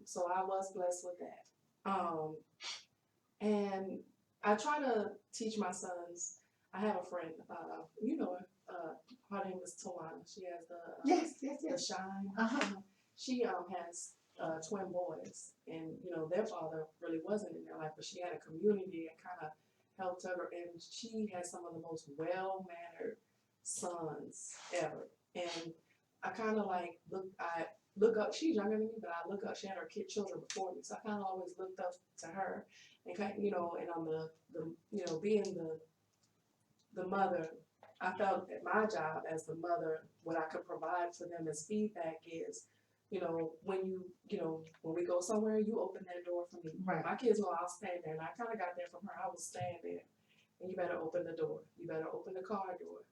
So I was blessed with that. And I try to teach my sons. I have a friend, you know her. Her name is Tawana. She has the shine. She has twin boys, and their father really wasn't in their life, but she had a community that kind of helped her, and she has some of the most well mannered sons ever. And I kind of like look up. She's younger than me, but I look up. She had her children before me, so I kind of always looked up to her, and and on the being the mother, I felt that my job as the mother, what I could provide for them as feedback is, when we go somewhere, you open that door for me. Right. My kids know I'll stand there, and I kind of got that from her. I will stand there, and you better open the door. You better open the car door.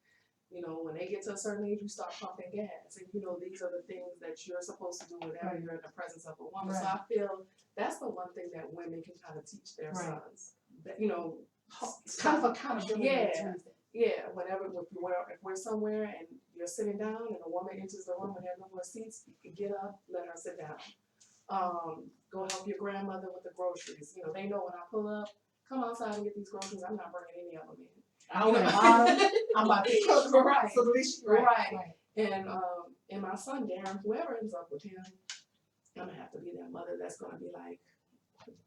When they get to a certain age, you start pumping gas, and these are the things that you're supposed to do whenever you're in the presence of a woman. So I feel that's the one thing that women can kind of teach their sons. That it's kind of accountability. Yeah. Whenever if we're somewhere and you're sitting down and a woman enters the room and there are no more seats, you can get up, let her sit down. Go help your grandmother with the groceries. They know when I pull up, come outside and get these groceries. I'm not bringing any of them in. I'm about to cook. Right. So right. And my son Darren, whoever ends up with him, I'm gonna have to be that mother that's gonna be like,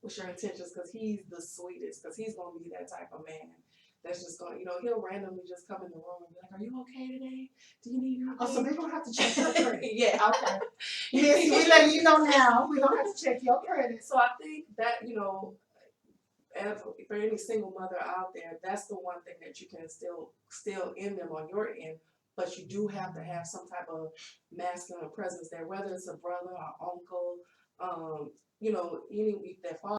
what's your intentions? Because he's the sweetest. Because he's gonna be that type of man that's just going, he'll randomly just come in the room and be like, "Are you okay today? Do you need anything?" Oh, so we're gonna have to check your credit. Yeah. Okay. Yes, we letting you know now. We're gonna have to check your credit. So I think that for any single mother out there, that's the one thing that you can still in them on your end. But you do have to have some type of masculine presence there, whether it's a brother or uncle, any if their father.